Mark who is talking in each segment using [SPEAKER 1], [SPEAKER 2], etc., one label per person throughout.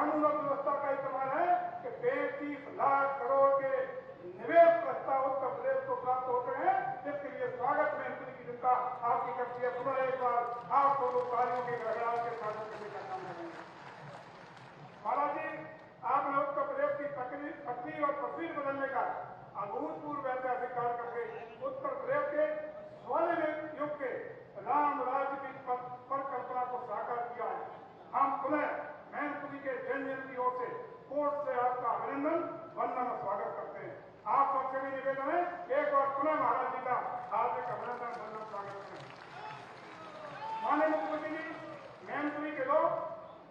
[SPEAKER 1] कानून और व्यवस्था का इस्तेमाल है कि 35 लाख करोड़ के निवेश प्रस्ताव उत्तर प्रदेश को प्राप्त होते हैं, जिसके लिए स्वागत मैनपुरी की जनता आपकी करती है। पुनः एक बार आप दोनों तालियों के गड़गड़ाहट के स्वागत करने का काम करेंगे। महाराज जी, आपने उत्तर प्रदेश की तकदीर और तस्वीर बदलने का अभूतपूर्व ऐतिहासिक कार्य करके उत्तर प्रदेश के स्वर्णिम युग के राम राज्य की परिकल्पना को साकार किया है। हम पुनः मैनपुरी के जन जन की ओर से कोर्ट से आपका अभिनंदन, वंदन और स्वागत करते हैं। आप सबसे भी निवेदन है, एक बार पुनः महाराज जी का हार्दिक अभिनंदन, वंदन, स्वागत करें। माननीय मुख्यमंत्री जी, मैनपुरी के लोग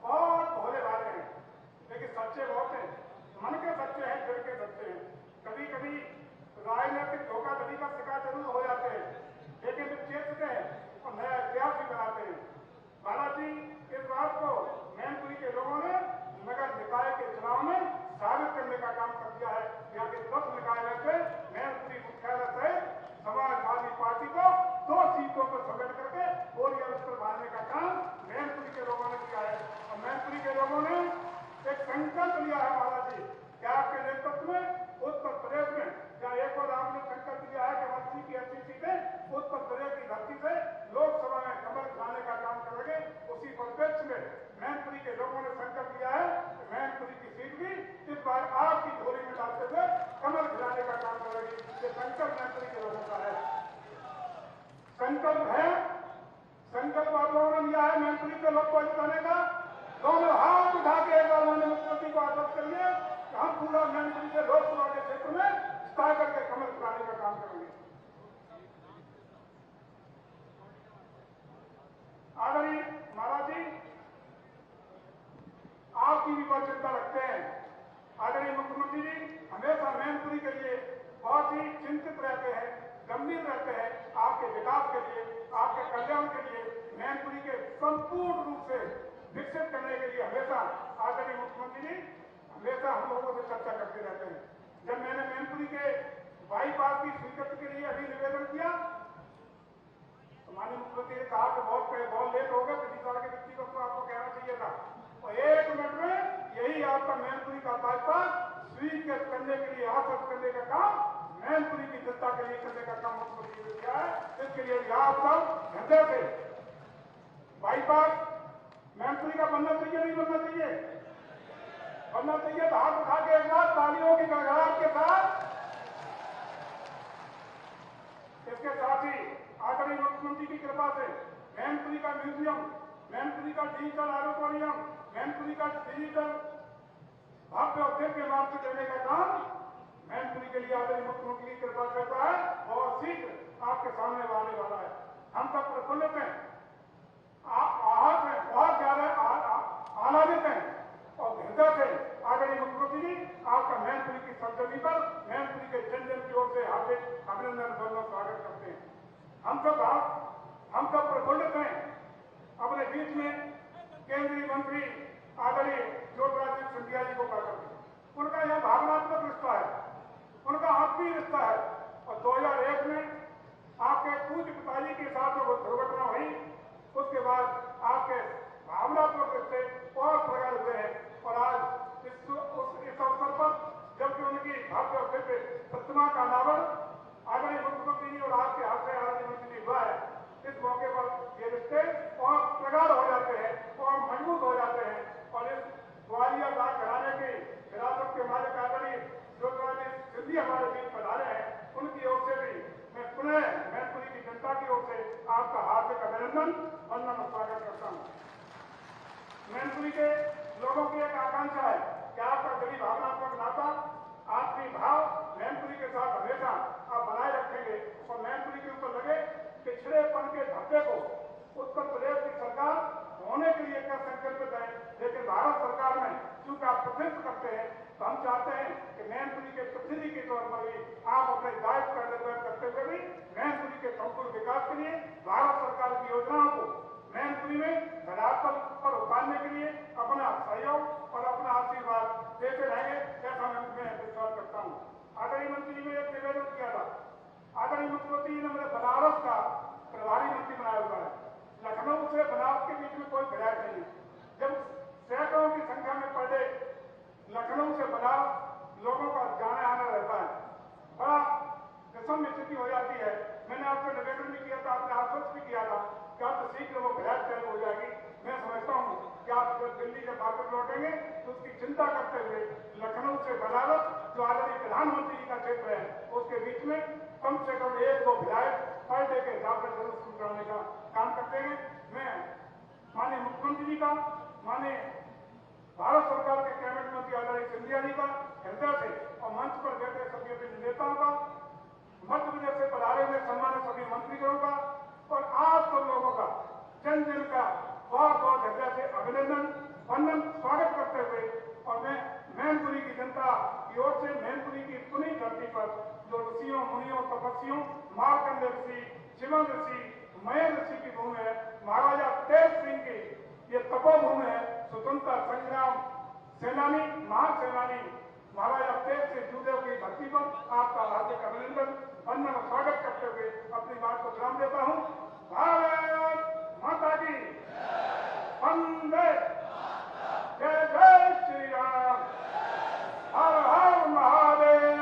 [SPEAKER 1] बहुत भोले भाले हैं, लेकिन सच्चे बहुत हैं। मन के सच्चे हैं, दिल के सच्चे हैं। कभी कभी राजनीतिक धोखाधड़ी का शिकार जरूर हो जाते हैं, लेकिन वे चेतते हैं और नया इतिहास भी बनाते हैं। महाराज जी, इस बात को मैनपुरी के लोगों ने नगर निकाय के चुनाव में साबित करने का काम कर दिया है। यहाँ के 10 निकाय में से मैनपुरी मुख्यालय से समाजवादी पार्टी को 2 सीटों पर समेट करके बोरिया उत्तर मारने का काम मैनपुरी के लोगों ने किया है। और मैनपुरी के लोगों ने एक संकल्प लिया है महाराज जी, क्या आपके नेतृत्व में उत्तर प्रदेश में, क्या एक बार आपने संकल्प लिया है कि 80 की 80 सीटें उत्तर प्रदेश की धरती से लोकसभा में कमल खिलाने का काम करेंगे। उसी परिप्रेक्ष्य में मैनपुरी के लोगों ने संकल्प लिया है कि मैनपुरी की सीट भी इस बार आपकी झोली में डालते हुए कमल खिलाने का काम करेगी। ये संकल्प मैनपुरी के लोगों का है, संकल्प है। संकल्प आप लोगों ने लिया है मैनपुरी के लोग को जिताने का। दोनों हाथ उठा के एक बार माननीय मुख्यमंत्री को आश्वस्त करिए कि हम पूरा मैनपुरी के लोकसभा के क्षेत्र में जिता करके कमल खिलाने का काम करेंगे। आदरणीय महाराज जी, आपकी भी बहुत चिंता रखते हैं। आदरणीय मुख्यमंत्री जी हमेशा मैनपुरी के लिए बहुत ही चिंतित रहते हैं, गंभीर रहते हैं। आपके विकास के लिए, आपके कल्याण के लिए, मैनपुरी के संपूर्ण रूप से विकसित करने के लिए हमेशा आदरणीय मुख्यमंत्री जी हमेशा हम लोगों से चर्चा करते रहते हैं। जब मैंने मैनपुरी के बाईपास की स्वीकृति के लिए अभी निवेदन किया तो माननीय मुख्यमंत्री ने कहा कि बहुत लेट हो गए, पिछली साल के व्यक्ति को आपको कहना चाहिए था। और 1 मिनट में यही आपका मैनपुरी का बाईपास स्वीकृत करने के लिए, आश्वस्त करने का काम मैनपुरी की जनता के लिए करने का काम मुख्यमंत्री ने किया है। इसके लिए आप सब हृदय से बाईपास मैनपुरी का बनना चाहिए, नहीं बनना चाहिए? बनना चाहिए तो हाथ उठा के एक बार तालियों की गड़गड़ाहट के साथ। इसके साथ ही आदरणीय मुख्यमंत्री की कृपा से मैनपुरी का म्यूजियम, मैनपुरी का डिजिटल ऑडिटोरियम, मैनपुरी का डिजिटल भव्य और दिव्य मार्ग देने का काम मैनपुरी के लिए आदरणीय मुख्यमंत्री की कृपा करता है और शीघ्र आपके सामने आने वाला है। हम सब प्रफुल्लित हैं, आहत हैं, बहुत ज्यादा आह्लादित हैं और हृदय से आदरणीय मुख्यमंत्री जी आपका मैनपुरी की सरजमी पर मैनपुरी के जन जन की ओर से हार्दिक अभिनंदन, वंदन, स्वागत करते हैं। हम सब प्रफुल्लित हैं। अपने बीच में केंद्रीय मंत्री आदरणीय ज्योतिरादित्य सिंधिया जी को पाकर उनका यह भावनात्मक रिश्ता है, उनका आत्मीय रिश्ता है। और 2001 में आपके पूज्य पिताजी के साथ जो दुर्घटना हुई, उसके बाद आपके भावनात्मक रिश्ते और प्रगाढ़ हुए हैं। और आज इस अवसर पर जबकि उनकी भव्य और दिव्य प्रतिमा का अनावरण आदरणीय मुख्यमंत्री जी और आपके हाथ से आदरणीय मंत्री जी हुआ है, इस मौके पर ये रिश्ते और प्रगाढ़ हो जाते हैं और मजबूत हो जाते हैं। और इस ग्वालियर राज घराने की विरासत के मालिक आदरणीय ज्योतिरादित्य सिंधिया हमारे बीच पधारे हैं, उनकी ओर से भी मैं पुनः मैनपुरी की जनता की ओर से आपका हार्दिक अभिनंदन, वंदन और स्वागत करता हूँ। मैनपुरी के लोगों की एक आकांक्षा है कि आपका गरीब भावनात्मक नाता, आपकी भाव मैनपुरी के साथ हमेशा आप बनाए रखेंगे और मैनपुरी के ऊपर लगे पिछड़ेपन के धब्बे को उत्तर प्रदेश की सरकार होने के लिए क्या संकल्पित है। लेकिन भारत सरकार में चूंकि आप प्रतिनिधित्व करते हैं तो हम चाहते हैं कि मैनपुरी के प्रतिनिधि के तौर पर भी आप अपने दायित्व का निर्वहन करते हुए भी मैनपुरी के संपूर्ण विकास के लिए भारत सरकार की योजनाओं को मैनपुरी में धरातल पर उतारने के लिए अपना सहयोग और अपना आशीर्वाद देते रहेंगे, ऐसा मैं विश्वास करता हूँ। आदरणीय मंत्री जी ने एक निवेदन किया था, आदरणीय मुख्यमंत्री जी ने मुझे बनारस का प्रभारी मंत्री बनाया हुआ है। लखनऊ से बनारस के बीच में कोई विधायक नहीं है। जब सैकड़ों की संख्या में पर डे लखनऊ से बनारस लोगों का जाना आना रहता है। बड़ा विषम स्थिति हो जाती है। मैंने आपसे निवेदन भी किया था, आपने आश्वस्त भी किया था कि आप शीघ्र वो भिलाय तय हो जाएगी। मैं समझता हूँ कि आप जब दिल्ली जब वापस लौटेंगे तो उसकी चिंता करते हुए लखनऊ से बनारस जो ऑलरेडी प्रधानमंत्री जी का क्षेत्र है उसके बीच में कम से कम 1-2 भिलाय पर डे के हिसाब से जरूर शुरू कराने का काम करते हैं। मैं माननीय मुख्यमंत्री जी का, माननीय भारत सरकार के कैबिनेट मंत्री आदरणीय सिंधिया जी का हृदय से और मंच पर बैठे सभी अपने नेताओं का, मध्य प्रदेश से पधारे हुए सम्मानित सभी मंत्रीगणों का और आप सब लोगों का जन जन का बहुत बहुत हृदय से अभिनंदन वंदन स्वागत करते हुए और मैं मैनपुरी की जनता की ओर से मैनपुरी की पुनी धरती पर जो ऋषियों मुनियों तपस्वियों मार्कंडे ऋषि, शिवन ऋषि, मयन ऋषि की भूमि है, महाराजा तेज सिंह की ये तपोभूमि है, स्वतंत्रता संग्राम सेनानी महान सेनानी महाराजा तेज सिंह जूदेव की धरती पर आपका हार्दिक अभिनंदन वंदन और स्वागत करते हुए अपनी बात को विराम देता हूँ। भारत माता की वंदे, जय जय श्री राम, हर हर महादेव।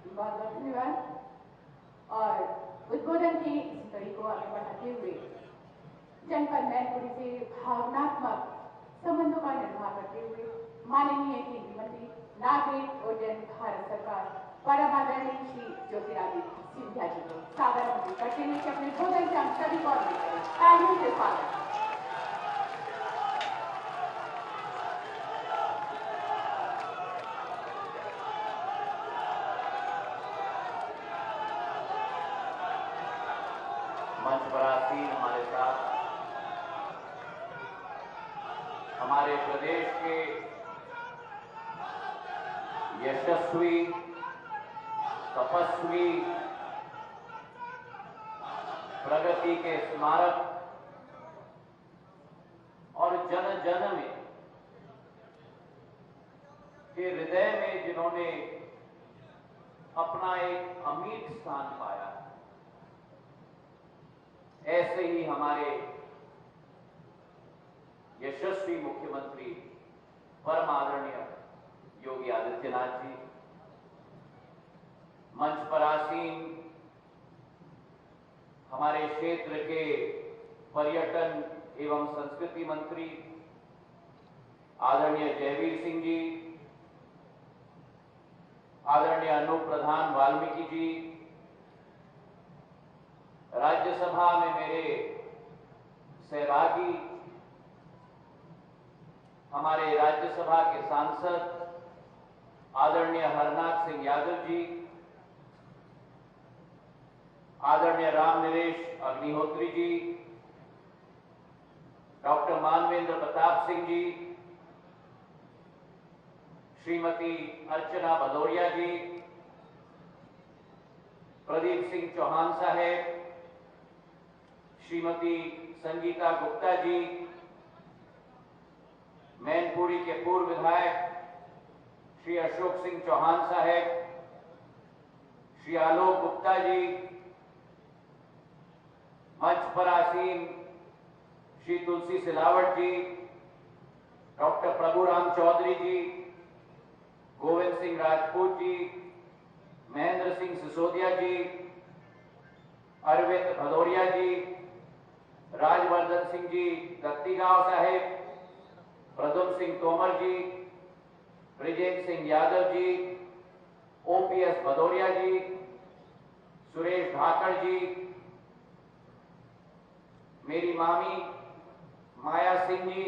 [SPEAKER 2] बहुत बहुत धन्यवाद। और उद्बोधन की इस कड़ी को आगे बढ़ाते हुए जनपद मैनपुरी से भावनात्मक संबंधों का निर्वाह करते हुए माननीय केंद्रीय मंत्री नागरिक उड्डयन भारत सरकार परम आदरणीय श्री ज्योतिरादित्य सिंधिया जी को सादर आमंत्रित करते हुए कि अपने उद्बोधन से हम सभी को तालियों से स्वागत।
[SPEAKER 3] मंच पर आसीन हमारे साथ हमारे प्रदेश के यशस्वी तपस्वी प्रगति के स्मारक और जन जन में के हृदय में जिन्होंने अपना एक अमिट स्थान पाया, ऐसे ही हमारे यशस्वी मुख्यमंत्री परम आदरणीय योगी आदित्यनाथ जी, मंच पर आसीन हमारे क्षेत्र के पर्यटन एवं संस्कृति मंत्री आदरणीय जयवीर सिंह जी, आदरणीय अनूप प्रधान वाल्मीकि जी, राज्यसभा में मेरे सहभागी हमारे राज्यसभा के सांसद आदरणीय हरनाथ सिंह यादव जी, आदरणीय राम नरेश अग्निहोत्री जी, डॉक्टर मानवेंद्र प्रताप सिंह जी, श्रीमती अर्चना भदौरिया जी, प्रदीप सिंह चौहान साहेब, श्रीमती संगीता गुप्ता जी, मैनपुरी के पूर्व विधायक श्री अशोक सिंह चौहान साहेब, श्री आलोक गुप्ता जी, मंच पर आसीन श्री तुलसी सिलावट जी, डॉक्टर प्रभुराम चौधरी जी, गोविंद सिंह राजपूत जी, महेंद्र सिंह सिसोदिया जी, अरविंद भदौरिया जी, राजवर्धन सिंह जी दत्तीगांव साहेब, प्रदुम सिंह तोमर जी, ब्रिजेंद्र सिंह यादव जी, ओपीएस भदौरिया जी, सुरेश धाकड़ जी, मेरी मामी माया सिंह जी,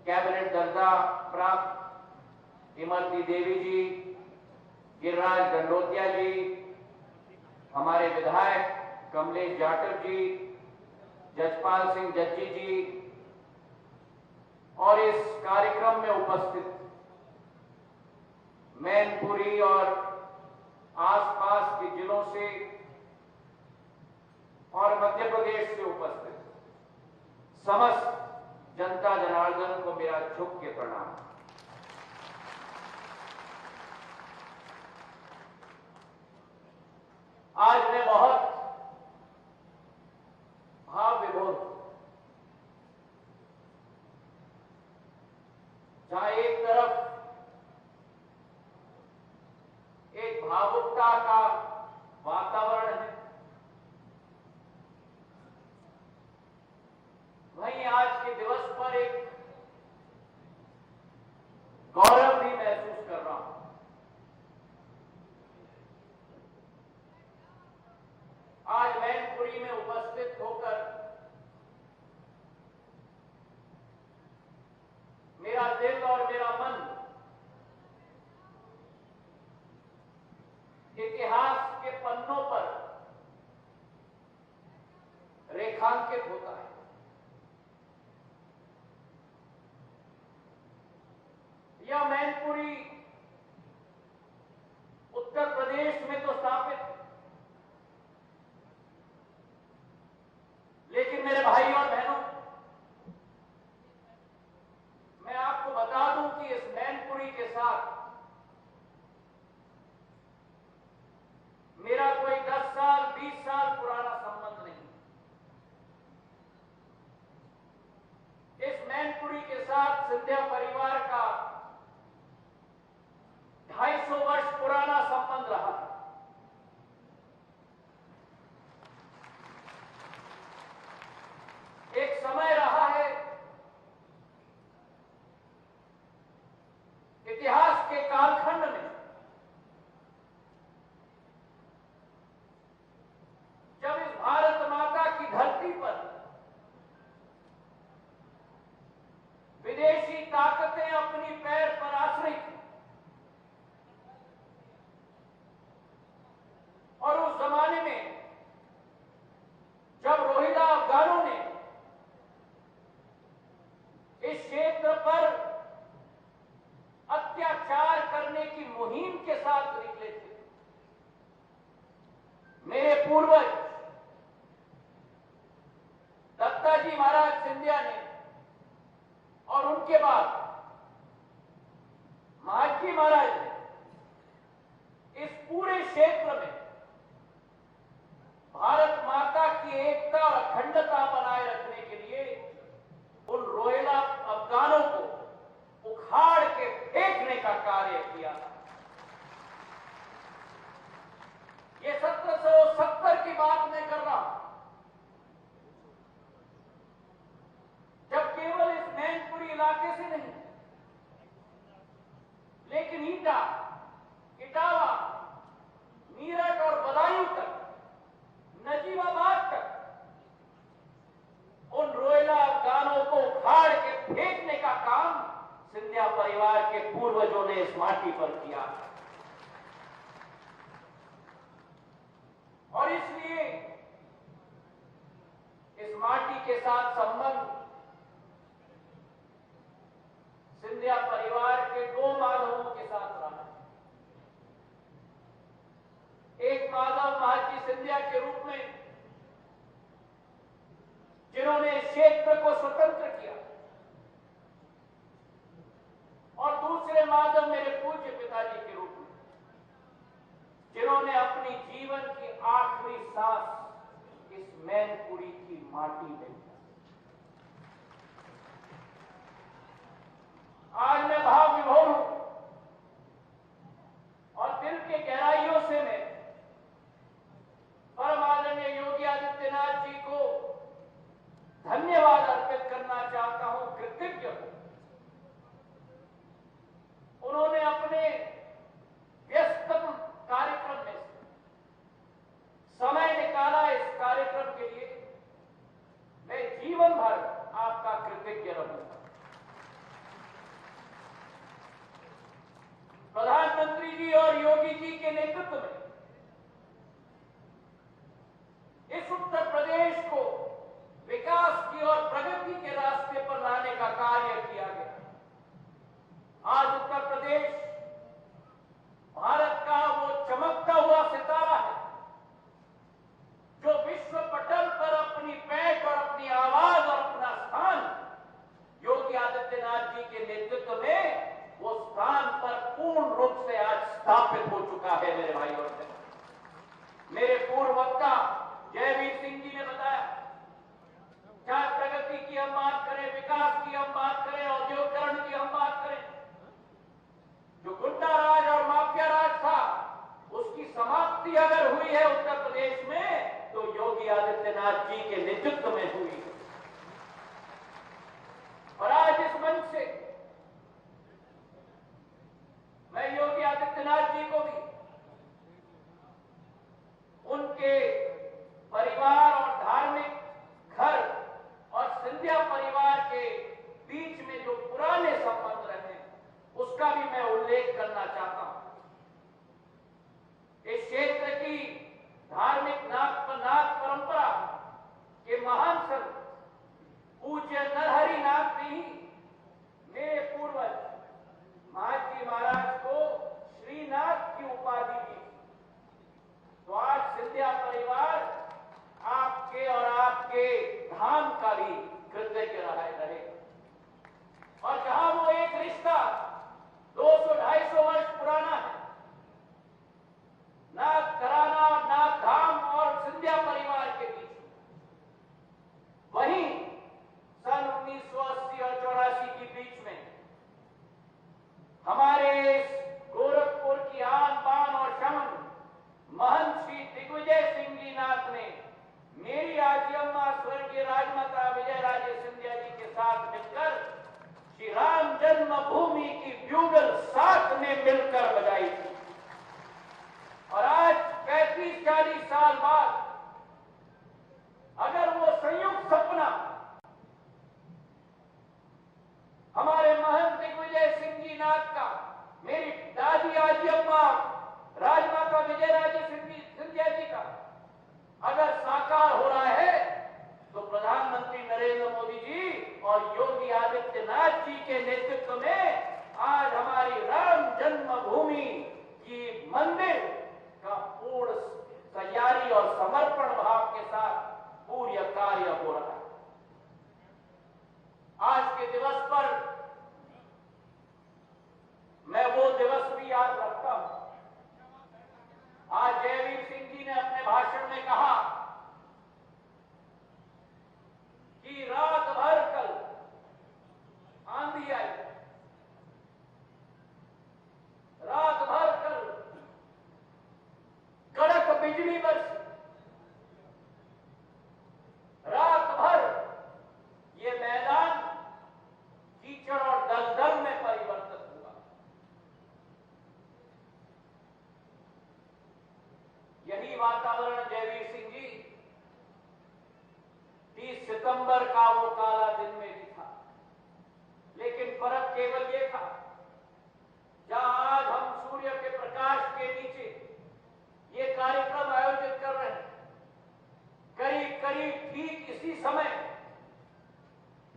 [SPEAKER 3] कैबिनेट दर्जा प्राप्त इमरती देवी जी, गिरिराज दंडोतिया जी, हमारे विधायक कमलेश जाटव जी, जजपाल सिंह जज्जी जी और इस कार्यक्रम में उपस्थित मैनपुरी और आसपास के जिलों से और मध्य प्रदेश से उपस्थित समस्त जनता जनार्दन को मेरा झुक के प्रणाम। आज मैं बहुत भावुकता का वातावरण है, वहीं आज के दिवस पर एक गौरव भी महसूस कर रहा हूं। आज मैनपुरी में उपस्थित होकर मेरा दिल और मेरा मन इतिहास के पन्नों पर रेखांकित होता है। यह मैनपुरी उत्तर प्रदेश में तो स्थापित है, लेकिन मेरे भाई और बहनों, मैं आपको बता दूं कि इस मैनपुरी के साथ मेरा कोई 10 साल 20 साल पुराना संबंध नहीं। इस मैनपुरी के साथ सिंधिया परिवार का 250 वर्ष पुराना संबंध रहा है। एक समय रहा है इतिहास के कालखंड में जब इस भारत माता की धरती पर विदेशी ताकतें अपनी पैर पर आश्रय थी और उस जमाने में जब रोहिला अफगानों ने इस क्षेत्र पर अत्याचार करने की मुहिम के साथ निकले थे, मेरे पूर्वज दत्ता जी महाराज सिंधिया ने और उनके बाद महाजी महाराज ने इस पूरे क्षेत्र में भारत माता की एकता और अखंडता बनाए रखने के लिए उन रोहिला अफगानों को उखाड़ के फेंकने का कार्य किया था। ये 1770 की बात मैं कर रहा हूं, जब केवल इस मैनपुरी इलाके से नहीं, लेकिन ईटा, इटावा, मीरठ और बदायूं तक, नजीबाबाद तक उन रोहिला अफगानों को उखाड़ के फेंकने का काम सिंधिया परिवार के पूर्वजों ने इस माटी पर किया और इसलिए इस माटी के साथ संबंध सिंधिया परिवार के 2 माधवों के साथ रहा। एक माधव महाजी सिंधिया के रूप में जिन्होंने इस क्षेत्र को स्वतंत्र किया और दूसरे माधव मेरे पूज्य पिताजी के रूप में जिन्होंने अपनी जीवन की आखिरी सांस इस मैनपुरी की माटी में। आज मैं भाव विभोर हूं और दिल के गहराइयों से मैं परम आदरणीय योगी आदित्यनाथ जी को धन्यवाद अर्पित करना चाहता हूं, कृतज्ञ हूं। उन्होंने अपने व्यस्ततम कार्यक्रम में समय निकाला इस कार्यक्रम के लिए। मैं जीवन भर आपका कृतज्ञ रहूंगा। प्रधानमंत्री जी और योगी जी के नेतृत्व में इस उत्तर प्रदेश को विकास की और प्रगति के रास्ते पर लाने का कार्य किया गया। आज उत्तर प्रदेश भारत का वो चमकता हुआ सितारा है जो विश्व पटल पर अपनी पैठ और अपनी आवाज और अपना स्थान योगी आदित्यनाथ जी के नेतृत्व में वो स्थान पर पूर्ण रूप से आज स्थापित हो चुका है। मेरे भाई और बहनों, मेरे पूर्व वक्ता जयवीर सिंह क्रांति अगर हुई है उत्तर प्रदेश में तो योगी आदित्यनाथ जी के नेतृत्व में हुई है। और आज इस मंच से मैं योगी आदित्यनाथ जी को भी उनके परिवार और धार्मिक घर और सिंधिया परिवार के बीच में जो पुराने संबंध रहे उसका भी मैं उल्लेख करना चाहता हूं। इस क्षेत्र की धार्मिक नाथ परंपरा के महान संत पूज्य नरहरि नाथ ने ही मेरे पूर्वज महाजी महाराज को श्रीनाथ की उपाधि दी। तो आज सिंधिया परिवार आपके और आपके धाम का भी कृतज्ञ रहे। और जहां वो एक रिश्ता 200-250 वर्ष पुराना है, नाथ घराना और नाथ धाम और सिंधिया परिवार के बीच, वहीं सन 1980 और 84 के बीच में हमारे गोरखपुर की आन बान और शान महंत श्री दिग्विजय सिंह जी नाथ ने मेरी आजी अम्मा स्वर्गीय राजमाता विजय राजे सिंधिया जी के साथ मिलकर श्री राम जन्मभूमि की ब्यूगल साथ में मिलकर बजाई थी। और आज 35-40 साल बाद अगर वो संयुक्त सपना हमारे महंत दिग्विजय सिंह जी नाथ का मेरी दादी आजी अम्मा राजमाता विजय राजे सिंधिया जी का अगर साकार हो रहा है तो प्रधानमंत्री नरेंद्र मोदी जी और योगी आदित्यनाथ जी के नेतृत्व में आज हमारी राम जन्मभूमि की मंदिर का पूर्ण तैयारी और समर्पण भाव के साथ पूर्ण कार्य हो रहा है। आज के दिवस पर मैं वो दिवस भी याद रखता हूं। आज जयवीर सिंह जी ने अपने भाषण में कहा कि रात भर कल आंधी आई, रात भर कल कड़क बिजली बरसी, रात भर ये मैदान कीचड़ और दलदल में परिवर्तित हुआ। यही वातावरण जयवीर सिंह जी 30 सितंबर का वो काला दिन में भी था। लेकिन फर्क केवल ये था, जहां आज हम सूर्य के प्रकाश के नीचे ये कार्यक्रम आयोजित कर रहे हैं, करीब करीब ठीक इसी समय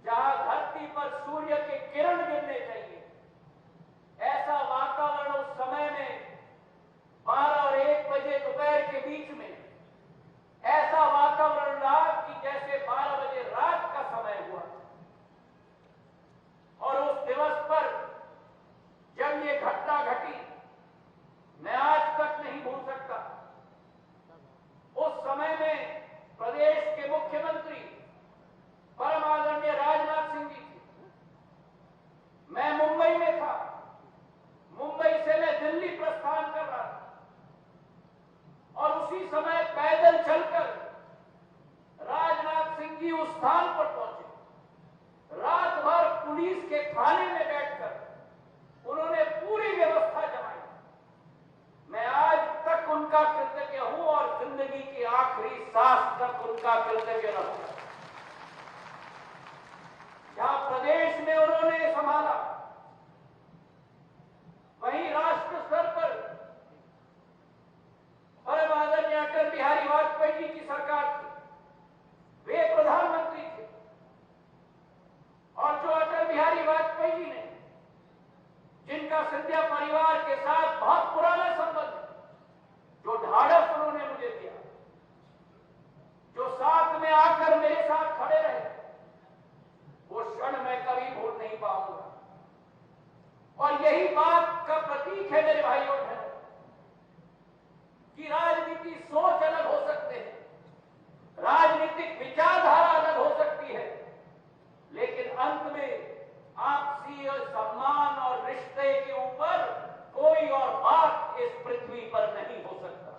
[SPEAKER 3] जहां धरती पर सूर्य के किरण गिरने चाहिए, ऐसा वातावरण उस समय में 12 और 1 बजे दोपहर के बीच में ऐसा वातावरण रहा कि जैसे 12 बजे रात का समय हुआ। और उस दिवस पर जब ये घटना घटी, मैं आज तक नहीं भूल सकता। उस समय में प्रदेश के मुख्यमंत्री परम आदरणीय राजनाथ सिंह जी थे। मैं मुंबई में था, मुंबई से मैं दिल्ली प्रस्थान कर रहा था और उसी समय पैदल चलकर राजनाथ सिंह जी उस स्थान पर पहुंचे। रात भर पुलिस के थाने में बैठकर उन्होंने पूरी व्यवस्था जमाई। मैं आज तक उनका कृतज्ञ हूं और जिंदगी की आखिरी सांस तक उनका कृतज्ञ रहूंगा। जहां प्रदेश में उन्होंने संभाला, वहीं राष्ट्र स्तर पर परम आदरणीय अटल बिहारी वाजपेयी जी की सरकार थी, वे प्रधानमंत्री थे। और जो अटल बिहारी वाजपेयी जी ने, जिनका सिंधिया परिवार के साथ बहुत पुराना संबंध है, जो ढाढ़स उन्होंने मुझे दिया, जो साथ में आकर मेरे साथ खड़े रहे, वो क्षण मैं कभी भूल नहीं पाऊंगा। और यही बात का प्रतीक है मेरे भाइयों बहनों कि राजनीति सोच अलग हो सकते हैं, राजनीतिक विचारधारा अलग हो सकती है, लेकिन अंत में आपसी सम्मान और रिश्ते के ऊपर कोई और बात इस पृथ्वी पर नहीं हो सकता।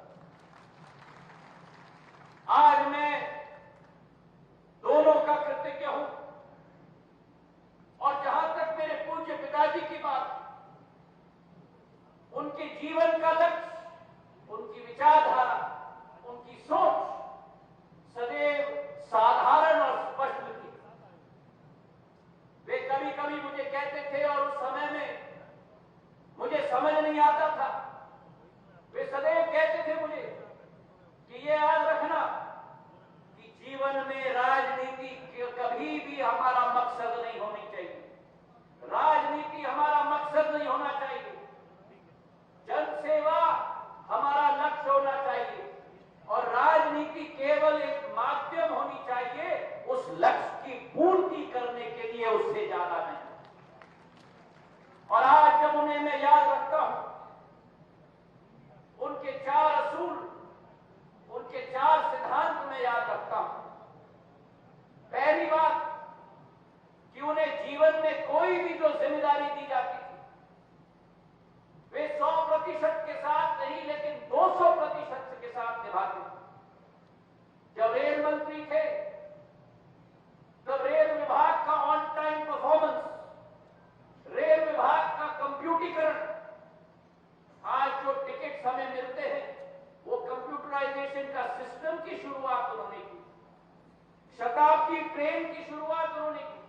[SPEAKER 3] शताब्दी ट्रेन की शुरुआत उन्होंने की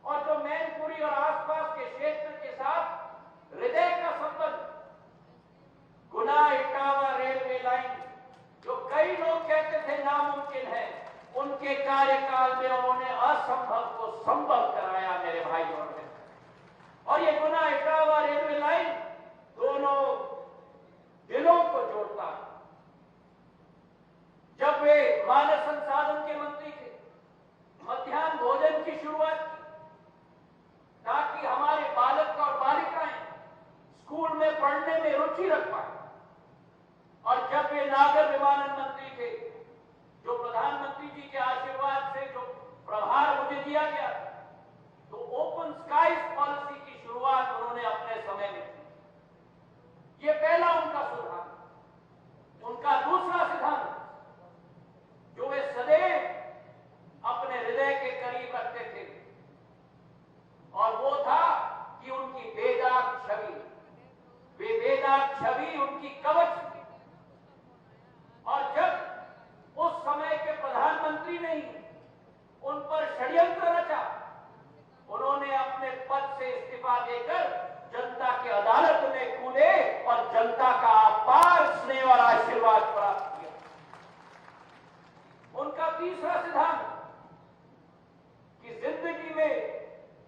[SPEAKER 3] और जो मैनपुरी और आसपास के क्षेत्र के साथ हृदय का संबंध, गुना इटावा रेलवे लाइन, जो कई लोग कहते थे नामुमकिन है, उनके कार्यकाल में उन्होंने असंभव को संभव कराया मेरे भाई और बहन। और ये गुना इटावा रेलवे लाइन दोनों दिलों को जोड़ता है। जब वे मानव संसाधन के मंत्री थे, मध्याह्न भोजन की शुरुआत की ताकि हमारे बालक और बालिकाएं स्कूल में पढ़ने में रुचि रख पाए। और जब वे नागर विमानन मंत्री थे, जो प्रधानमंत्री जी के आशीर्वाद से जो प्रभार मुझे दिया गया, तो ओपन स्काईज पॉलिसी की शुरुआत उन्होंने अपने समय में की। ये पहला उनका सिद्धांत। उनका दूसरा सिद्धांत जो वे सदैव अपने हृदय के करीब रखते थे, और वो था कि उनकी बेदाग छवि, वे बेदाग छवि उनकी कवच थी। और जब उस समय के प्रधानमंत्री ने ही उन पर षड्यंत्र रचा, उन्होंने अपने पद से इस्तीफा देकर जनता की अदालत में कूदे और जनता का अपार स्नेह और आशीर्वाद प्राप्त किया। उनका तीसरा सिद्धांत कि जिंदगी में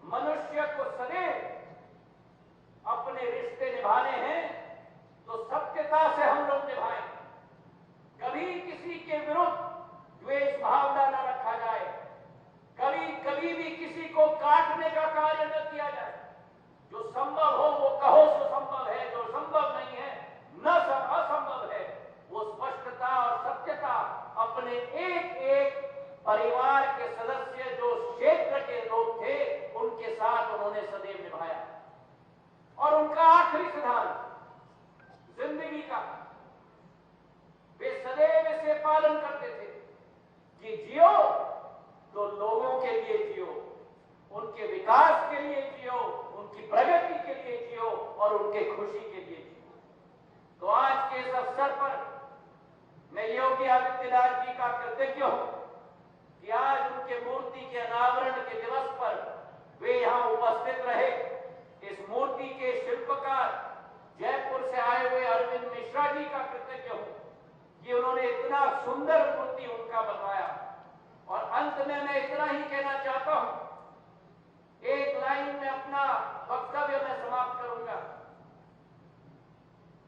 [SPEAKER 3] मनुष्य को सदैव अपने रिश्ते निभाने हैं तो सत्यता से हम लोग निभाएं। कभी किसी के विरुद्ध द्वेष भावना न रखा जाए, कभी भी किसी को काटने का कार्य न किया जाए। जो संभव हो वो कहो सो संभव है, जो संभव नहीं है न असंभव है। वो स्पष्टता और सत्यता अपने एक एक परिवार के सदस्य जो क्षेत्र के लोग थे उनके साथ उन्होंने सदैव निभाया। और उनका आखिरी सिद्धांत जिंदगी का, वे सदैव इसे पालन करते थे कि जियो तो लोगों के लिए जियो, उनके विकास के लिए जियो, उनकी प्रगति के लिए जियो और उनके खुशी के लिए जियो। तो आज के इस अवसर पर मैं योगी आदित्यनाथ जी का कृतज्ञ हूं कि आज उनके मूर्ति के अनावरण के दिवस पर वे यहां उपस्थित रहे। इस मूर्ति के शिल्पकार जयपुर से आए हुए अरविंद मिश्रा जी का कृतज्ञ हूं कि उन्होंने इतना सुंदर मूर्ति उनका बनवाया। और अंत में मैं इतना ही कहना चाहता हूं, एक लाइन में अपना वक्तव्य मैं समाप्त करूंगा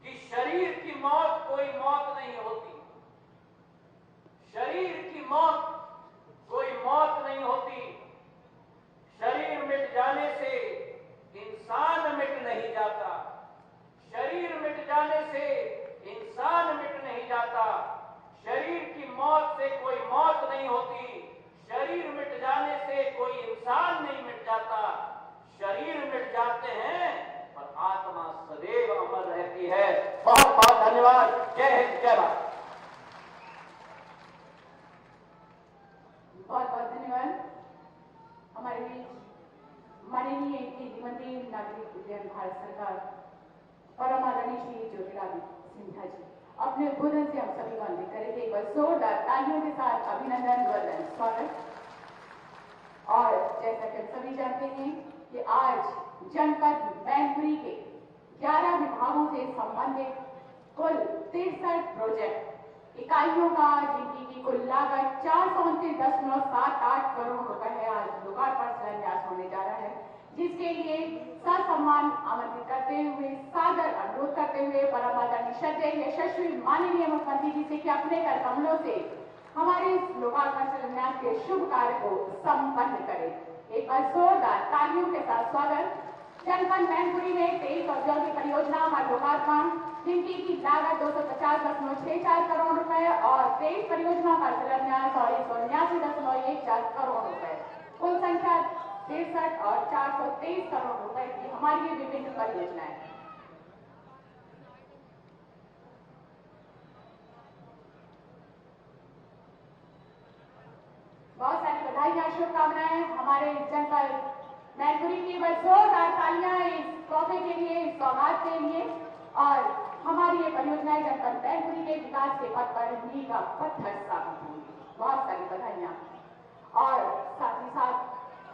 [SPEAKER 3] कि शरीर की मौत कोई मौत नहीं होती, शरीर की मौत कोई मौत नहीं होती। शरीर मिट जाने से इंसान मिट नहीं जाता, शरीर मिट जाने से इंसान मिट नहीं जाता। शरीर की मौत से कोई मौत नहीं होती, शरीर मिट जाने से कोई इंसान नहीं मिट जाता। शरीर मिट जाते हैं पर आत्मा सदैव अमर रहती है। बहुत बहुत धन्यवाद। जय हिंद, जय भारत।
[SPEAKER 2] बहुत बहुत धन्यवाद। हमारे बीच माननीय केंद्रीय मंत्री नागरिक उड्डयन भारत सरकार परम आदरणीय श्री ज्योतिरादित्य सिंधिया जी अपने उद्बोधन से हम सभी को अन्वित करेंगे। एक बार जोरदार तालियों के साथ अभिनंदन, वंदन, स्वागत। और जैसा कि हम सभी जानते हैं कि आज जनपद मैनपुरी के 11 विभागों से संबंधित कुल 63 प्रोजेक्ट इकाइयों का, जिनकी की कुल लागत 429.78 करोड़ रुपए है, आज लोकार्पण शिलान्यास होने जा रहा है, जिसके लिए ससम्मान आमंत्रित करते हुए, सादर अनुरोध करते हुए परम आदरणीय श्रद्धेय यशस्वी माननीय मुख्यमंत्री जी से कि अपने कर कमलों से हमारे इस लोकार्पण शिलान्यास के शुभ कार्य को संपन्न करें। एक बार जोरदार तालियों के साथ स्वागत। जनपद मैनपुरी में 23 औद्योगिक परियोजनाओं का लोकार्पण, जिनकी की लागत 250.64 करोड़ रुपए और 23 परियोजनाओं का शिलान्यास और 179.14 करोड़ रुपए, कुल संख्या 63 और 423 करोड़ रुपए की हमारी ये विभिन्न परियोजनाएं। बहुत सारी बधाइयां, शुभकामनाएं हमारे जनपद मैनपुरी की। बस जोरदार तालियां इस ट्रॉफी के लिए, इस सौगात के लिए। और हमारी ये परियोजनाएं जनपद मैनपुरी के विकास के पथ पर मील का पत्थर साबित होंगी। बहुत सारी बधाइयां। और साथ ही साथ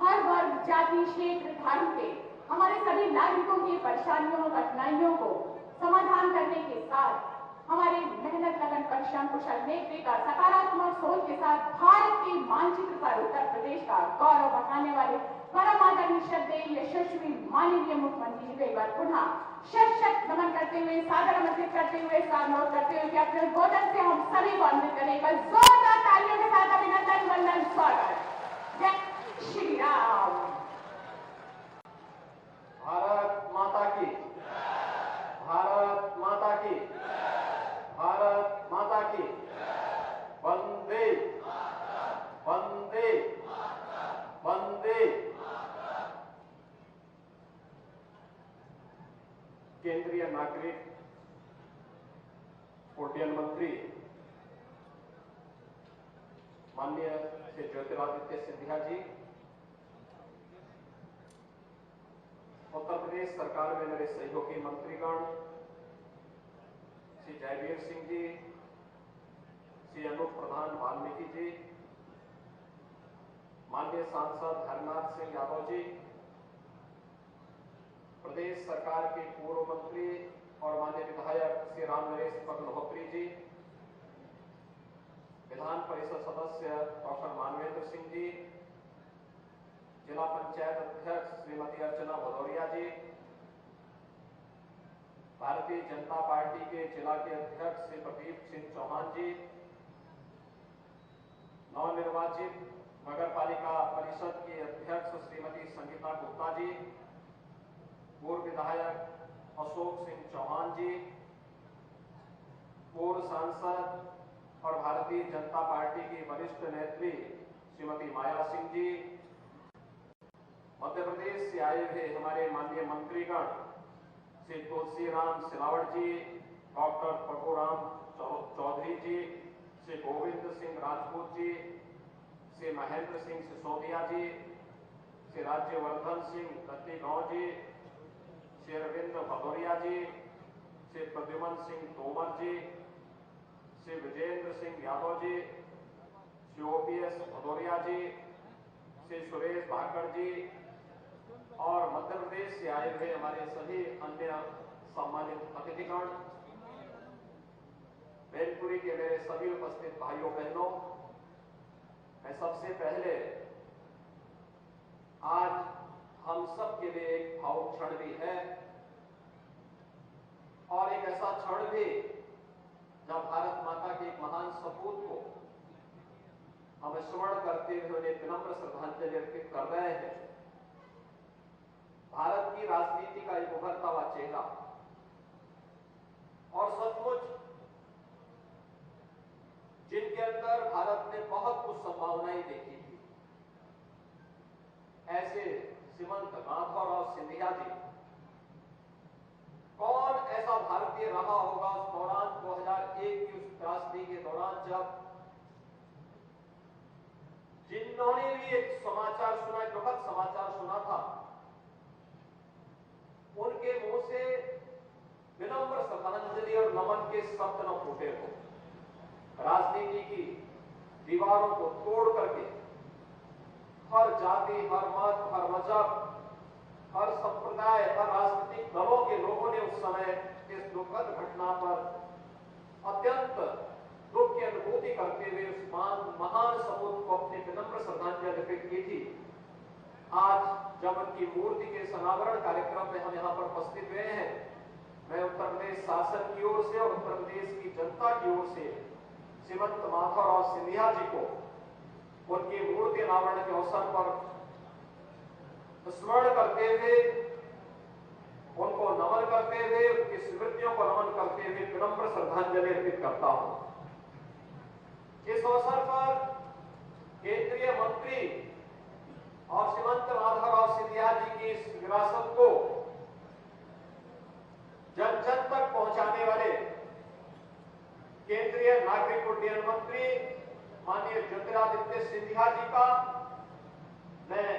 [SPEAKER 2] हर वर्ग, जाति, क्षेत्र, धर्म के हमारे सभी नागरिकों की परेशानियों, कठिनाइयों को समाधान करने के साथ हमारे मेहनत, लगन, परिश्रम, कुशल नेतृत्व और सकारात्मक सोच के साथ भारत के मानचित्र पर उत्तर प्रदेश का गौरव बढ़ाने वाले परम आदरणीय श्रद्धेय यशस्वी माननीय मुख्यमंत्री जी को एक बार पुनः शत नमन करते हुए, सादर आमंत्रित करते हुए, अनुरोध करते हुए कि अपने उद्बोधन से हम सभी को अन्वित करें। एक बार जोरदार तालियों के साथ अभिनंदन, वंदन, स्वागत। जय श्री राम।
[SPEAKER 4] भारत माता की, भारत माता की, भारत माता की, वंदे वंदे वंदे। केंद्रीय नागरिक उड्डयन मंत्री माननीय श्री ज्योतिरादित्य सिंधिया जी, उत्तर प्रदेश सरकार में मेरे सहयोगी मंत्रीगण श्री जयवीर सिंह जी, श्री अनूप प्रधान वाल्मीकि जी, माननीय सांसद हरनाथ सिंह यादव जी, प्रदेश सरकार के पूर्व मंत्री और माननीय विधायक श्री राम नरेश पगलोहत्री जी, विधान परिषद सदस्य डॉक्टर मानवेंद्र सिंह जी, जिला पंचायत अध्यक्ष श्रीमती अर्चना भदौरिया जी, भारतीय जनता पार्टी के जिला के अध्यक्ष श्री प्रदीप सिंह चौहान जी, नवनिर्वाचित नगर पालिका परिषद के अध्यक्ष श्रीमती संगीता गुप्ता जी, पूर्व विधायक अशोक सिंह चौहान जी, पूर्व सांसद और भारतीय जनता पार्टी की वरिष्ठ नेत्री श्रीमती माया सिंह जी, मध्य प्रदेश से आए हुए हमारे माननीय मंत्रीगण श्री तुलसीराम सिलावट जी, डॉक्टर परशुराम चौधरी जी, श्री गोविंद सिंह राजपूत जी, श्री महेंद्र सिंह सिसोदिया जी, श्री राज्यवर्धन सिंह दत्तीगांव जी, श्री अरविंद भदौरिया जी, श्री प्रद्युमन सिंह तोमर जी, श्री विजेंद्र सिंह यादव जी, श्री ओपीएस भदौरिया जी, श्री सुरेश भाकड़ जी और मध्य प्रदेश से आए हुए हमारे सभी अन्य सम्मानित अतिथिगण, मैनपुरी के मेरे सभी उपस्थित भाइयों बहनों, मैं सबसे पहले आज हम सब के लिए एक भावुक क्षण भी है और एक ऐसा क्षण भी जब भारत माता के एक महान सपूत को हम स्मरण करते हुए उन्हें विनम्र श्रद्धांजलि अर्पित कर रहे हैं। भारत की राजनीति का एक उभरता हुआ चेहरा और सचमुच जिनके अंदर भारत ने बहुत कुछ संभावनाएं देखी थी, ऐसे श्रीमंत माधवराव सिंधिया जी, कौन ऐसा भारतीय रहा होगा उस दौरान 2001 की उस त्रासदी के दौरान जब जिन्होंने भी एक समाचार सुना, एक दुखद समाचार सुना था, उनके मुंह से विनम्र श्रद्धांजलि और नमन के शब्द न फूटे हो। राजनीति की दीवारों को तोड़ करके हर जाति, हर मत, हर मजहब, हर संप्रदाय, हर राजनीतिक दलों के लोगों ने उस समय इस दुखद घटना पर अत्यंत दुख की अनुभूति करते हुए उस महान सपूत को अपनी विनम्र श्रद्धांजलि अर्पित की थी। आज जब उनकी मूर्ति के अनावरण कार्यक्रम में हम यहाँ पर उपस्थित हुए हैं, मैं उत्तर प्रदेश शासन की ओर से और उत्तर प्रदेश की जनता की ओर से श्रीमंत माधवराव सिंधिया जी को उनकी मूर्ति अनावरण के अवसर पर स्मरण करते हुए, उनको नमन करते हुए, उनकी स्मृतियों को नमन करते हुए विनम्र श्रद्धांजलि अर्पित करता हूं। इस अवसर पर केंद्रीय मंत्री और श्रीमंत माधवराव सिंधिया जी की इस विरासत को जन जन तक पहुंचाने वाले केंद्रीय नागरिक उड्डयन मंत्री माननीय ज्योतिरादित्य सिंधिया जी का मैं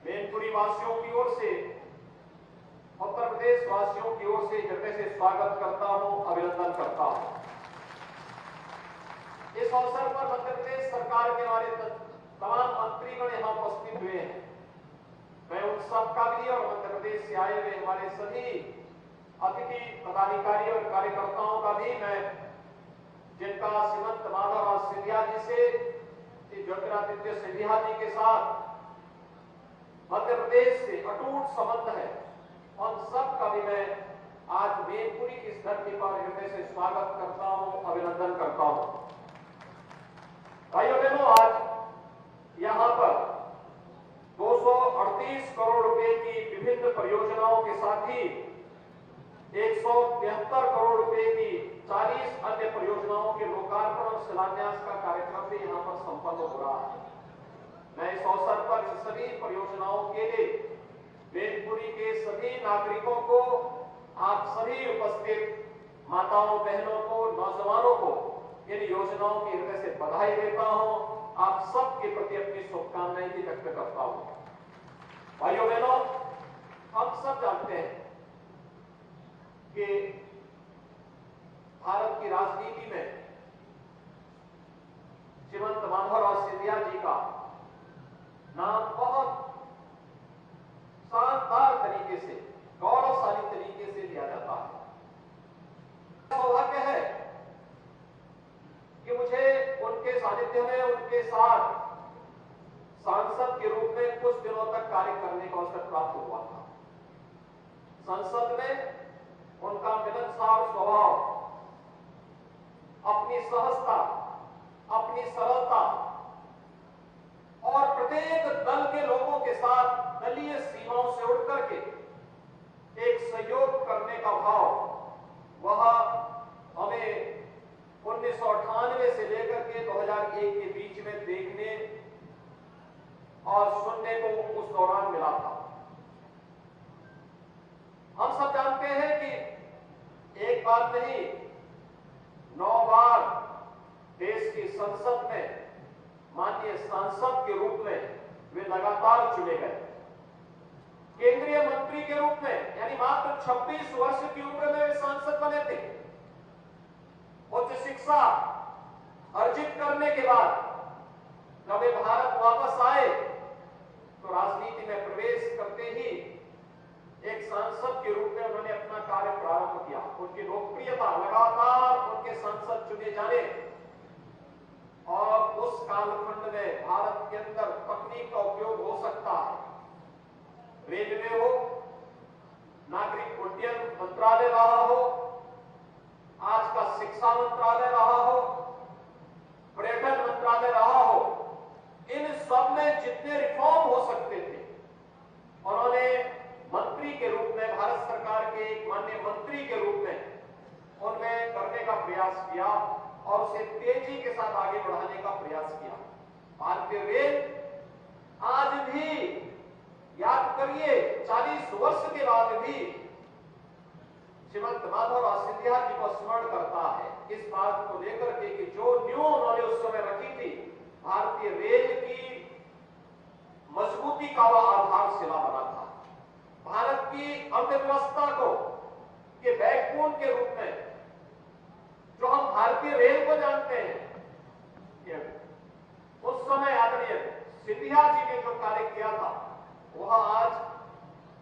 [SPEAKER 4] मैनपुरी वासियों की ओर से, उत्तर प्रदेश वासियों की ओर से हृदय से स्वागत करता हूं, अभिनंदन करता हूं। इस अवसर पर मध्य प्रदेश सरकार के हमारे तमाम मंत्रीगण यहाँ उपस्थित हुए हैं, मैं उन सब का भी और मध्य प्रदेश से आए हुए हमारे सभी अतिथि पदाधिकारी और कार्यकर्ताओं का भी मैं, जिनका श्रीमंत माधवराव सिंधिया जी से, श्री ज्योतिरादित्य सिंधिया जी के साथ मध्य प्रदेश से अटूट संबंध है, उन सब का भी मैं आज मैनपुरी की इस धरती पर हृदय से स्वागत करता हूं, अभिनंदन करता हूं। भाइयों बहनों, आज यहां पर 238 करोड़ रुपए की विभिन्न परियोजनाओं के साथ ही 173 करोड़ रुपए की 40 अन्य परियोजनाओं के लोकार्पण और शिलान्यास का कार्यक्रम भी यहां पर संपन्न हो रहा है। मैं इस अवसर पर इन सभी परियोजनाओं के लिए मैनपुरी के सभी नागरिकों को, आप सभी उपस्थित माताओं, बहनों को, नौजवानों को इन योजनाओं की हृदय से बधाई देता हूं। आप सबके प्रति अपनी शुभकामनाएं भी व्यक्त करता हूं। भाइयों बहनों, हम सब जानते हैं कि भारत की राजनीति में श्रीमंत माधवराव सिंधिया जी का नाम बहुत शानदार तरीके से, गौरवशाली तरीके से लिया जाता है। सौभाग्य है कि मुझे उनके सानिध्य में, उनके साथ सांसद के रूप में कुछ दिनों तक कार्य करने का अवसर प्राप्त हुआ था। संसद में उनका मिलनसार स्वभाव, अपनी सहजता, अपनी सरलता और प्रत्येक दल के लोगों के साथ दलीय सीमाओं से उठ करके एक सहयोग करने का भाव, वह हमें 1998 से लेकर के 2001 के बीच में देखने और सुनने को उस दौरान मिला था। हम सब जानते हैं कि एक बार नहीं, 9 बार देश की संसद में माननीय सांसद के रूप में वे लगातार चुने गए। केंद्रीय मंत्री के रूप में, यानी मात्र 26 वर्ष की उम्र में वे सांसद बने थे। उच्च शिक्षा अर्जित करने के बाद जब वे भारत वापस आए तो राजनीति में प्रवेश करते ही एक सांसद के रूप में उन्होंने अपना कार्य प्रारंभ किया। उनकी लोकप्रियता लगातार उनके सांसद चुने जाने और उस कालखंड में भारत के अंदर तकनीक का उपयोग हो सकता है, रेलवे हो, नागरिक उड्डयन मंत्रालय रहा हो, आज का शिक्षा मंत्रालय रहा हो, पर्यटन मंत्रालय रहा हो, इन सब में जितने रिफॉर्म हो सकते थे उन्होंने मंत्री के रूप में, भारत सरकार के एक माननीय मंत्री के रूप में उनमें करने का प्रयास किया और उसे तेजी के साथ आगे बढ़ाने का प्रयास किया। भारतीय रेल आज भी, याद करिए, 40 वर्ष के बाद भी श्रीमंत माधवराव सिंधिया जी को स्मरण करता है इस बात को लेकर के कि जो न्यू उन्होंने उस समय रखी थी, भारतीय रेल की मजबूती का वह आधारशिला बना था। भारत की अर्थव्यवस्था को के बैकबोन के रूप में जो हम भारतीय रेल को जानते हैं, उस समय आदरणीय सिंधिया जी ने जो कार्य किया था वह आज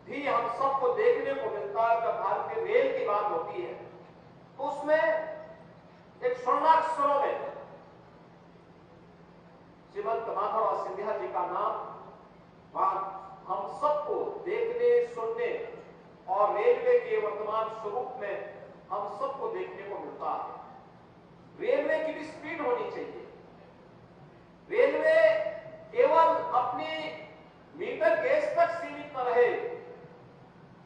[SPEAKER 4] भी हम सबको देखने को मिलता है। जब भारतीय रेल की बात होती है तो उसमें एक स्वर्णाक्षरों में श्रीमंत माधवराव सिंधिया जी का नाम हम सबको देखने, सुनने और रेलवे के वर्तमान स्वरूप में हम सबको देखने को मिलता है। रेलवे की भी स्पीड होनी चाहिए। रेलवे केवल अपनी मीटर गेज तक सीमित न रहे,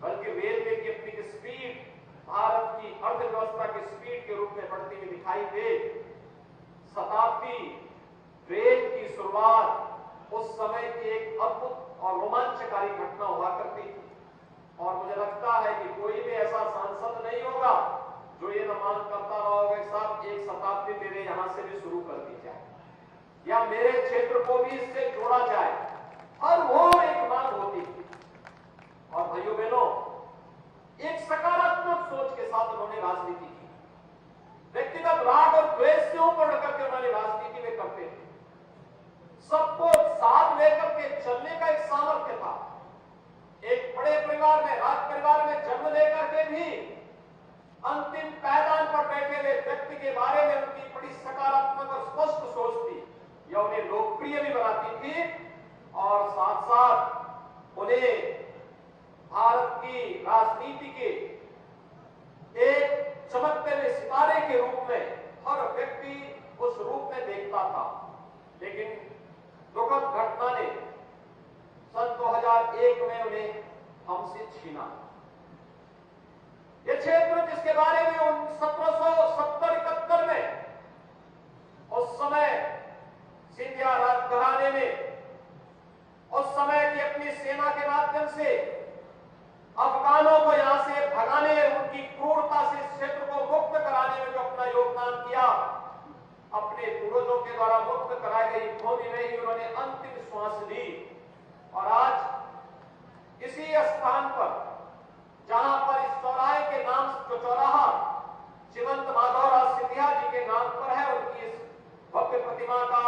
[SPEAKER 4] बल्कि रेलवे की अपनी स्पीड भारत की अर्थव्यवस्था की स्पीड के रूप में बढ़ती हुई दिखाई दे। शताब्दी ट्रेन की शुरुआत उस समय की एक अद्भुत और रोमांचकारी घटना हुआ करती थी और मुझे लगता है कि कोई भी ऐसा सांसद नहीं होगा जो ये न मांग करता रहा होगा साहब एक शताब्दी मेरे यहां से भी शुरू कर दी जाए या मेरे क्षेत्र को भी इससे जोड़ा जाए, और वो एक मांग होती थी। और भाइयों बहनों, एक सकारात्मक सोच के साथ उन्होंने राजनीति की। व्यक्तिगत राग और द्वेष से ऊपर करके उन्होंने राजनीति में करते थे। सबको साथ लेकर के चलने का एक सामर्थ्य था। एक बड़े परिवार में, राज परिवार में जन्म लेकर के भी अंतिम पायदान पर बैठे हुए व्यक्ति के बारे में उनकी बड़ी सकारात्मक और स्पष्ट सोच थी। यह उन्हें लोकप्रिय भी बनाती थी और साथ साथ उन्हें भारत की राजनीति के एक चमकते हुए सितारे के रूप में हर व्यक्ति उस रूप में देखता था। लेकिन दुखद घटना ने सन 2001 में उन्हें हमसे छीना। ये क्षेत्र जिसके बारे में 1770-71 में उस समय सिंधिया राजघराने ने उस समय की अपनी सेना के माध्यम से अफगानों को यहां से भगाने, उनकी क्रूरता से इस क्षेत्र को मुक्त कराने में जो अपना योगदान किया, अपने पूर्वजों के द्वारा मुक्त कराई गई भूमि में ही उन्होंने अंतिम श्वास ली। और आज इसी स्थान पर, जहां पर इस चौराहे के नाम, जो चौराहा श्रीमंत माधवराव सिंधिया जी के नाम पर है, उनकी इस भव्य प्रतिमा का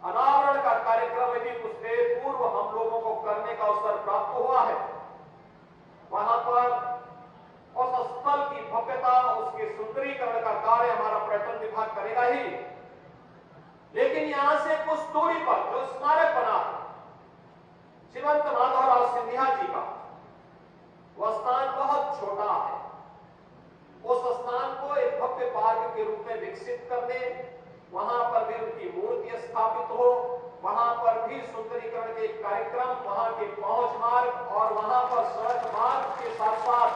[SPEAKER 4] अनावरण का कार्यक्रम यदि कुछ देर पूर्व हम लोगों को करने का अवसर प्राप्त हुआ है। वहां पर उस स्थल की भव्यता, उसके सुंदरीकरण का कार्य हमारा पर्यटन विभाग करेगा ही, लेकिन यहां से कुछ दूरी पर जो स्मारक बना है श्रीमंत माधवराव सिंधिया जी का, वह स्थान बहुत छोटा है। उस स्थान को एक भव्य पार्क के रूप में विकसित करने, वहां पर भी उनकी मूर्ति स्थापित हो, वहां पर भी सुंदरीकरण के कार्यक्रम, वहां के पहुंच मार्ग और वहां पर सड़क मार्ग के साथ साथ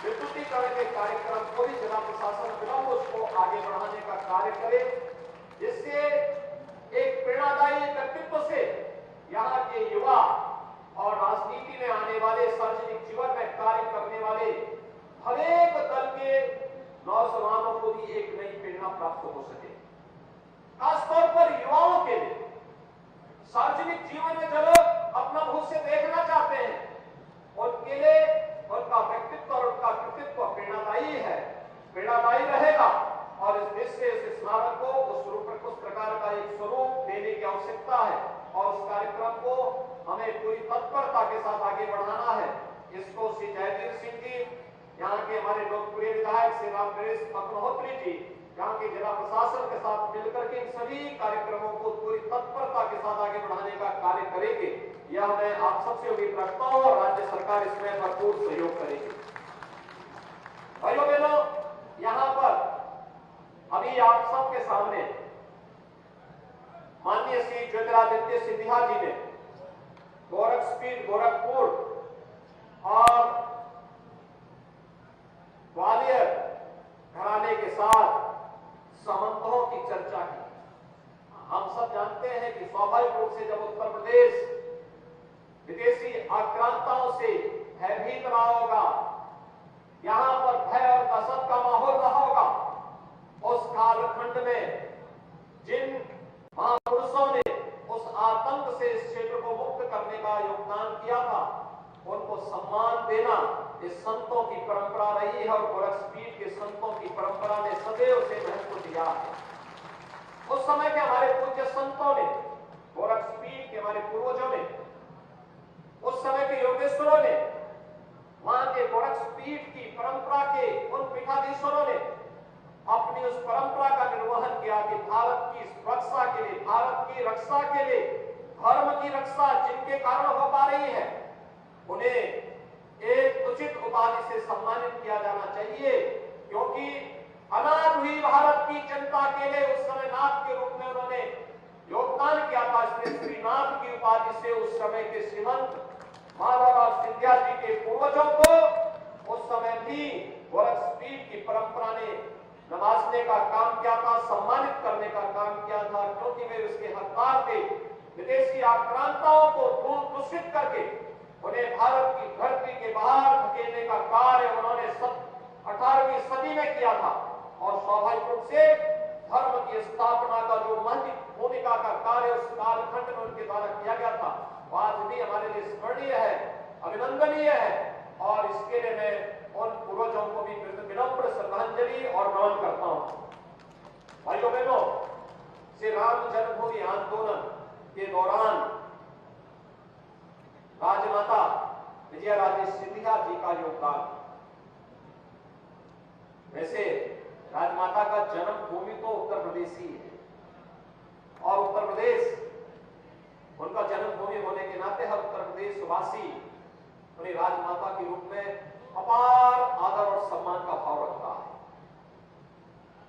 [SPEAKER 4] विद्युतीकरण के कार्यक्रम को भी जिला प्रशासन विलंब उसको आगे बढ़ाने का कार्य करे, जिससे एक प्रेरणादायी व्यक्तित्व से यहाँ के युवा और राजनीति में आने वाले, सार्वजनिक जीवन में कार्य करने वाले हरेक दल के नौजवानों को भी एक नई प्रेरणा प्राप्त हो सके। खासतौर पर युवाओं के लिए सार्वजनिक जीवन में जो लोग अपना भविष्य देखना चाहते हैं, उनके लिए उनका व्यक्तित्व और उनका कृतित्व प्रेरणादायी है, प्रेरणादायी रहेगा। और इस दृष्टि से इस स्मारक को उस प्रकार का एक स्वरूप देने की आवश्यकता है और उस कार्यक्रम को हमें पूरी तत्परता के साथ आगे बढ़ाना है। इसको श्री जयवीर सिंह जी, यहाँ के हमारे लोकप्रिय विधायक श्री रामनरेश अग्निहोत्री जी, यहाँ के जिला प्रशासन के साथ मिलकर के इन सभी कार्यक्रमों को पूरी तत्परता के साथ आगे बढ़ाने का कार्य करेंगे। यह मैं आप सबसे उम्मीद रखता हूं और राज्य सरकार इसमें भरपूर सहयोग करेगी। भाइयों बहनों, यहाँ पर अभी आप सबके सामने माननीय श्री ज्योतिरादित्य सिंधिया जी ने गोरखपीठ, गोरखपुर और ग्वालियर घराने के साथ संबंधों की चर्चा की। हम सब जानते हैं कि स्वाभाविक रूप से जब उत्तर प्रदेश विदेशी आक्रांताओं से भयभीत रहा होगा, यहां पर भय और दहशत का माहौल रहा होगा, उस कालखंड में जिन महापुरुषों ने उस आतंक से इस क्षेत्र को मुक्त करने का योगदान किया था, उनको सम्मान देना इस संतों की परंपरा रही है और गोरखपीठ के संतों की परंपरा ने सदैव से महत्व दिया है। उस समय के हमारे पूज्य संतों ने, गोरखपीठ के हमारे पूर्वजों ने, उस समय के योगेश्वरों ने, वहां के गोरखपीठ की परंपरा के उन पीठाधीश्वरों ने अपनी उस परंपरा का निर्वहन किया कि भारत की सुरक्षा के लिए, भारत की रक्षा के लिए, धर्म की रक्षा जिनके कारण हो पा रही है, उन्हें एक उचित उपाधि से सम्मानित किया जाना चाहिए, क्योंकि अनाथ हुई भारत की जनता के लिए उस समय नाथ के रूप में उन्होंने योगदान किया था। इसलिए श्रीनाथ की उपाधि से उस समय के श्रीमंत माधवराव सिंधिया जी के पूर्वजों को उस समय भी गोरखपीठ की परंपरा ने नवाजने का काम किया था, सम्मानित करने का काम किया था, क्योंकि वे उसके हकदार थे। विदेशी आक्रांताओं को दूषित करके उन्हें भारत की धरती के बाहर धकेलने का कार्य उन्होंने 18वीं सदी में किया था और स्वाभाविक रूप से धर्म की स्थापना का जो महत्वपूर्ण भूमिका का कार्य उस कालखंड में उनके द्वारा किया गया था, वो आज भी हमारे लिए स्मरणीय है, अभिनंदनीय है। और इसके लिए मैं उन पूर्वजों को भी विनम्र श्रद्धांजलि और नमन करता हूं। भाइयों बहनों, श्री राम जन्मभूमि आंदोलन के दौरान उनका जन्मभूमि होने के नाते हर उत्तर प्रदेश वासी उन्हें राजमाता के रूप में अपार आदर और सम्मान का भाव रखता है।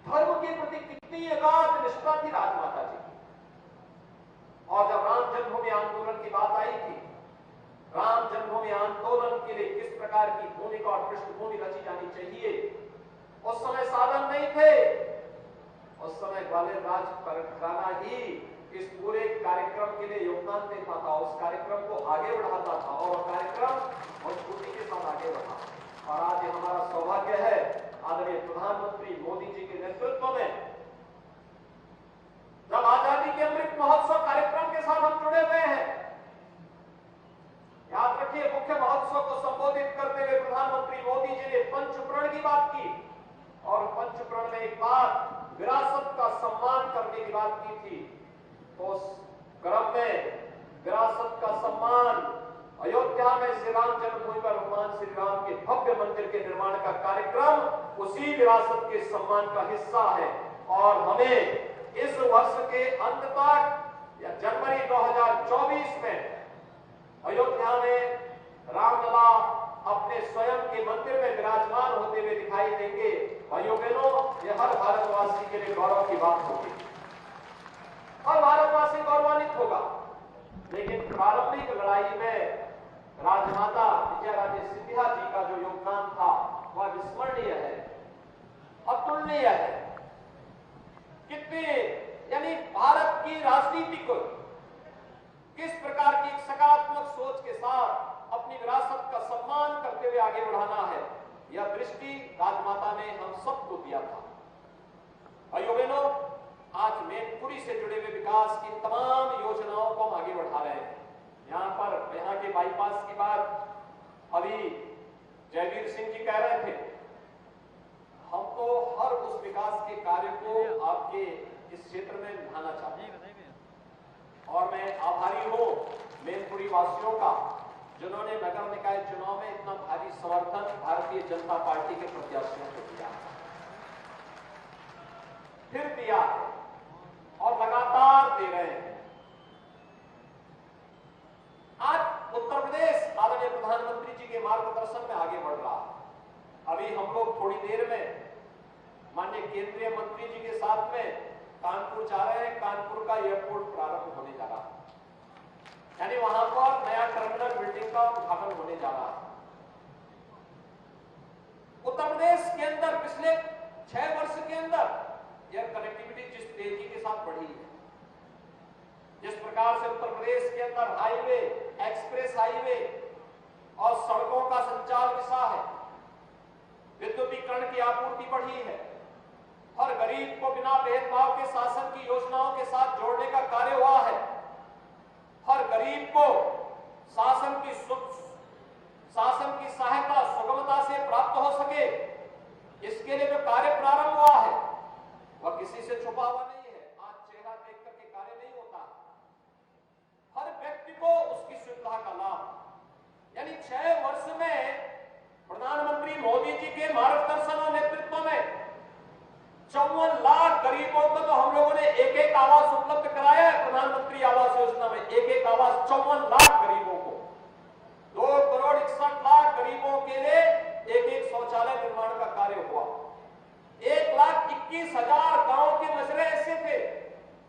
[SPEAKER 4] धर्म के प्रति कितनी अगाध निष्ठा थी राजमाता जी की। और जब राम जन्मभूमि आंदोलन की बात आई थी, राम जन्मभूमि आंदोलन के लिए किस प्रकार की भूमिका और पृष्ठभूमि रची जानी चाहिए, उस समय साधन नहीं थे। उस समय ग्वालियर राज परगना ही इस पूरे कार्यक्रम के लिए योगदान देता था, उस कार्यक्रम को आगे बढ़ाता था और कार्यक्रम मजबूती के साथ आगे बढ़ा। और आज ये हमारा सौभाग्य है, आदरणीय प्रधानमंत्री मोदी जी के नेतृत्व में जब आजादी के अमृत महोत्सव कार्यक्रम के साथ हम जुड़े हुए हैं। याद रखिए, मुख्य महोत्सव को संबोधित करते हुए प्रधानमंत्री मोदी जी ने पंचप्रण की बात की और पंचप्रण में एक बात विरासत का सम्मान करने की बात की थी। तो उस क्रम में विरासत का सम्मान, अयोध्या में श्री राम जन्मभूमि पर भगवान श्री राम के भव्य मंदिर के निर्माण का कार्यक्रम उसी विरासत के सम्मान का हिस्सा है। और हमें इस वर्ष के अंत तक या जनवरी 2024 में अयोध्या में रामलला अपने स्वयं के मंदिर में विराजमान होते हुए दिखाई देंगे। भाइयों बहनों, यह हर भारतवासी के लिए गौरव की बात होगी, हर भारतवासी गौरवान्वित होगा। लेकिन प्रारंभिक लड़ाई में राजमाता विजयाराजे सिंधिया जी का जो योगदान था वह विस्मरणीय है, अतुलनीय है। कितने यानी भारत की राजनीति को किस प्रकार की एक सकारात्मक सोच के साथ अपनी विरासत का सम्मान करते हुए आगे बढ़ाना है, यह दृष्टि राजमाता ने हम सबको दिया था। भाइयों बहनों, आज मैनपुरी से जुड़े हुए विकास की तमाम योजनाओं को हम आगे बढ़ा रहे हैं। यहाँ के बाईपास की बात अभी जयवीर सिंह जी कह रहे थे। हम तो हर उस विकास के कार्य को आपके इस क्षेत्र में निभाना चाहते हैं और मैं आभारी हूं मैनपुरी वासियों का, जिन्होंने नगर निकाय चुनाव में इतना भारी समर्थन भारतीय जनता पार्टी के प्रत्याशियों को दिया, फिर दिया और लगातार दे रहे हैं। आज उत्तर प्रदेश आदरणीय प्रधानमंत्री जी के मार्गदर्शन में आगे बढ़ रहा है। अभी हम लोग थोड़ी देर में माननीय केंद्रीय मंत्री जी के साथ में कानपुर जा रहे हैं। कानपुर का एयरपोर्ट प्रारंभ होने जा रहा है, यानी वहां पर नया टर्मिनल बिल्डिंग का उद्घाटन होने जा रहा है। उत्तर प्रदेश के अंदर पिछले 6 वर्ष के अंदर एयर कनेक्टिविटी जिस तेजी के साथ बढ़ी है, जिस प्रकार से उत्तर प्रदेश के अंदर हाईवे, एक्सप्रेस हाईवे और सड़कों का संचार विशा है, विद्युतीकरण की आपूर्ति बढ़ी है, हर गरीब को बिना भेदभाव के शासन की योजनाओं के साथ जोड़ने का कार्य हुआ है, हर गरीब को शासन की सहायता सुगमता से प्राप्त हो सके, इसके लिए जो कार्य प्रारंभ हुआ है वह किसी से छुपा हुआ नहीं है। आज चेहरा देख करके कार्य नहीं होता, हर व्यक्ति को उसकी सुविधा का लाभ, यानी 6 वर्ष में प्रधानमंत्री मोदी जी के मार्गदर्शन और नेतृत्व में 54 लाख गरीबों को तो हम लोगों ने एक आवास उपलब्ध कराया है। प्रधानमंत्री आवास योजना में एक आवास 54 लाख गरीबों को, 2 करोड़ 61 लाख गरीबों के लिए एक शौचालय निर्माण का कार्य हुआ। 1,21,000 गांव के मसले ऐसे थे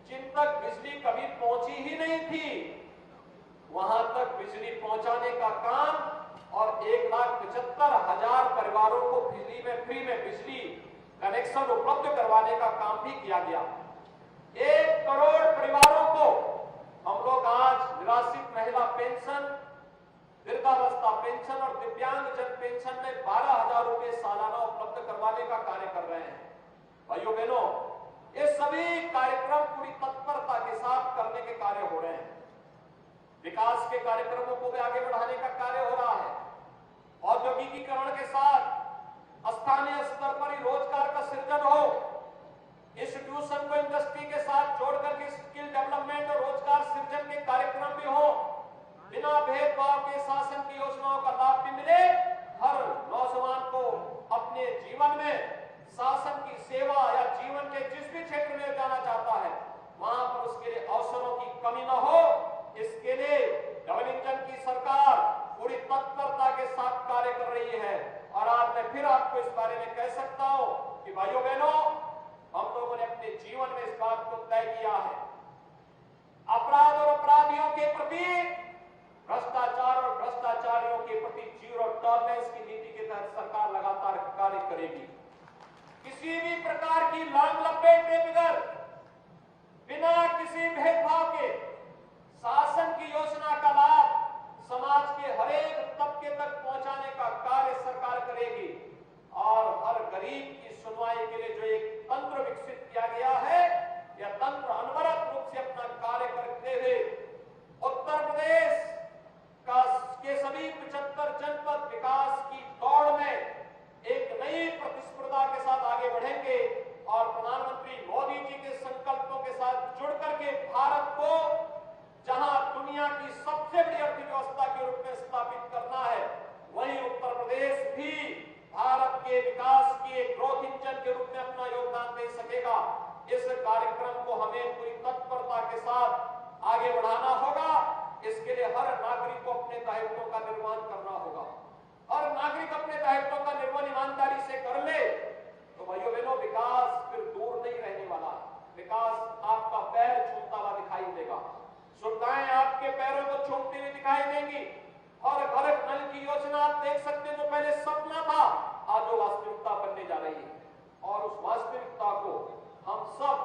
[SPEAKER 4] जिन तक बिजली कभी पहुंची ही नहीं थी, वहां तक बिजली पहुंचाने का काम और 1,75,000 परिवारों को बिजली में फ्री में बिजली कनेक्शन उपलब्ध करवाने का काम भी किया गया। 1 करोड़ परिवारों को हम लोग आज निराश्रित महिला पेंशन, वृद्धावस्था पेंशन और दिव्यांग जन पेंशन में 12,000 रुपए सालाना उपलब्ध करवाने का कार्य कर रहे हैं। भाइयों बहनों, ये सभी कार्यक्रम पूरी तत्परता के साथ करने के कार्य हो रहे हैं। विकास के कार्यक्रमों को भी आगे बढ़ाने का कार्य हो रहा है। औद्योगिकीकरण के साथ स्थानीय स्तर पर ही रोजगार का सृजन हो, इंस्टीट्यूशन को इंडस्ट्री के साथ जोड़कर के स्किल डेवलपमेंट और रोजगार सृजन के कार्यक्रम भी हो, बिना भेदभाव के शासन की योजनाओं का लाभ भी मिले, हर नौजवान को अपने जीवन में शासन की सेवा या जीवन के जिस भी क्षेत्र में जाना चाहता है वहां पर उसके लिए अवसरों की कमी न हो, इसके आरोपी भ्रष्टाचार और भ्रष्टाचारियों के प्रति जीरो टॉलरेंस की नीति के तहत सरकार लगातार कार्य करेगी। किसी भी प्रकार की लांग लपेट के बगैर, बिना किसी भेदभाव के शासन की योजना का लाभ समाज के हर एक तबके तक पहुंचाने का कार्य सरकार करेगी और हर गरीब की सुनवाई के लिए जो एक तंत्र विकसित किया गया है, यह तंत्र अनवरत रूप से अपना कार्य करते हुए उत्तर प्रदेश के सभी 75 जनपद विकास की दौड़ में एक नई प्रतिस्पर्धा के साथ आगे बढ़ेंगे और प्रधानमंत्री मोदी जी के संकल्पों के साथ जुड़ करके भारत को जहां दुनिया की सबसे बड़ी अर्थव्यवस्था के रूप में स्थापित करना है, वहीं उत्तर प्रदेश भी भारत के विकास की एक ग्रोथ इंजन के रूप में अपना योगदान दे सकेगा। इस कार्यक्रम को हमें पूरी तत्परता के साथ आगे बढ़ाना होगा। इसके लिए हर नागरिक को अपने दायित्वों का निर्वहन करना होगा और नागरिक अपने दायित्वों का निर्वहन ईमानदारी से कर ले तो भाइयों बहनों, विकास फिर दूर नहीं रहने वाला। विकास आपका पैर छूता हुआ दिखाई देगा, सुविधाएं आपके पैरों को छूटती हुई दिखाई देंगी और घर नल की योजना आप देख सकते हैं, जो पहले सपना था आज वो वास्तविकता बनने जा रही है और उस वास्तविकता को हम सब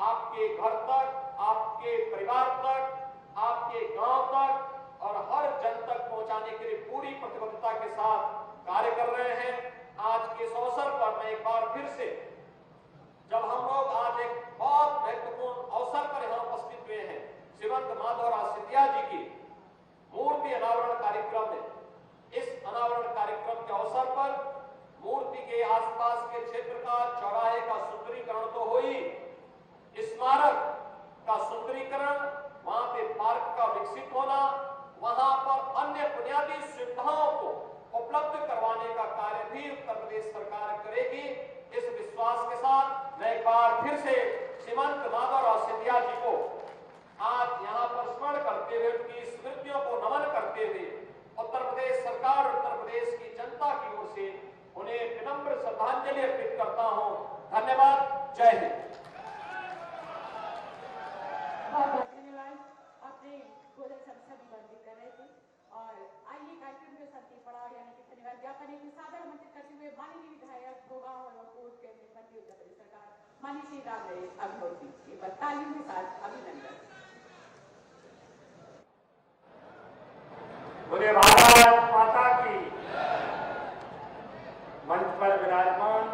[SPEAKER 4] आपके घर तक, आपके परिवार तक, आपके गांव तक और हर जन तक पहुंचाने के लिए पूरी प्रतिबद्धता के साथ कार्य कर रहे हैं। आज के इस अवसर पर मैं एक बार फिर से, जब हम लोग आज एक बहुत महत्वपूर्ण अवसर पर यहां उपस्थित हुए हैं, श्रीमंत माधवराव सिंधिया जी की मूर्ति अनावरण कार्यक्रम में, इस अनावरण कार्यक्रम के अवसर पर मूर्ति के आसपास के क्षेत्र का चौराहे का सुंदरीकरण तो हो ही, स्मारक का सुंदरीकरण, वहां पे पार्क का विकसित होना, वहां पर अन्य बुनियादी सुविधाओं को उपलब्ध करवाने का कार्य भी उत्तर प्रदेश सरकार करेगी। इस विश्वास के साथ मैं एक बार फिर से श्रीमंत माधवराव सिंधिया जी को आज यहाँ पर स्मरण करते हुए, उनकी स्मृतियों को नमन करते हुए उत्तर प्रदेश सरकार और उत्तर प्रदेश की जनता की ओर से उन्हें विनम्र श्रद्धांजलि अर्पित करता हूँ। धन्यवाद। जय हिंद।
[SPEAKER 2] बहुत बहुत धन्यवाद। अपने गोदन संस्था भी वर्णित कर रहे थे और आइए कार्यक्रम के साथ पड़ाव यानी कि धन्यवाद ज्ञापन की सादर आमंत्रित करते हुए माननीय विधायक गोगांव और कोट के मंत्री उत्तर प्रदेश सरकार माननीय श्री राम अग्निहोत्री जी पर तालियों के साथ अभिनंदन।
[SPEAKER 1] बोले भारत माता की। मंच पर विराजमान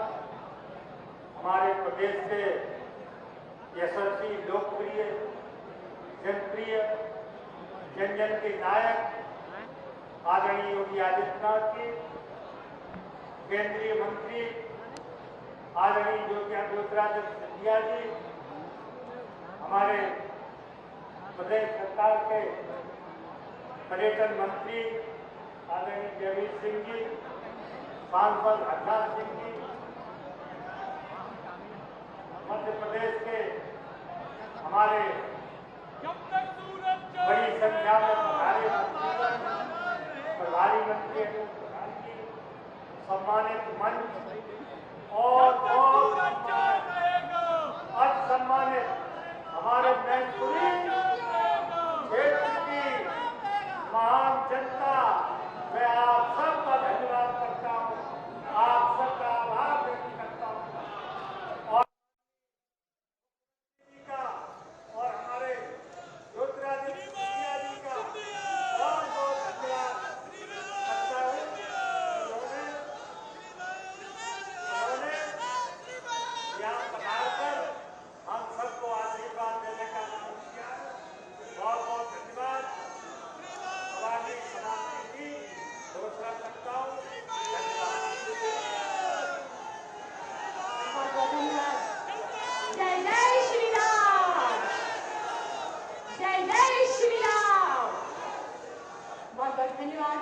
[SPEAKER 1] हमारे प्रदेश के यशस्वी, लोकप्रिय, जनप्रिय, जन जन के नायक आदरणीय योगी आदित्यनाथ जी, केंद्रीय मंत्री आदरणीय ज्योतिरादित्य सिंधिया जी, हमारे प्रदेश सरकार के पर्यटन मंत्री आदरणीय जयवीर सिंह जी, सांसद हरनाथ सिंह जी, मध्य प्रदेश के हमारे बड़ी संख्या में प्रभारी मंत्री अनूप प्रधान जी, सम्मानित मंच और सम्मानित हमारे मैनपुरी क्षेत्र की महान जनता, मैं आप सबका धन्यवाद करता हूँ, आप सबका आभार व्यक्त करता हूँ और हमारे ज्योतिरादित्य सिंधिया जी का बहुत बहुत धन्यवाद करता हूँ। उन्होंने यहाँ पधार कर हम सबको आशीर्वाद देने का काम किया। बहुत बहुत धन्यवाद। हमारी समाप्ति की घोषणा करता हूँ।
[SPEAKER 2] बहुत बहुत धन्यवाद। जय जय श्री राम, जय जय श्री राम। बहुत बहुत धन्यवाद।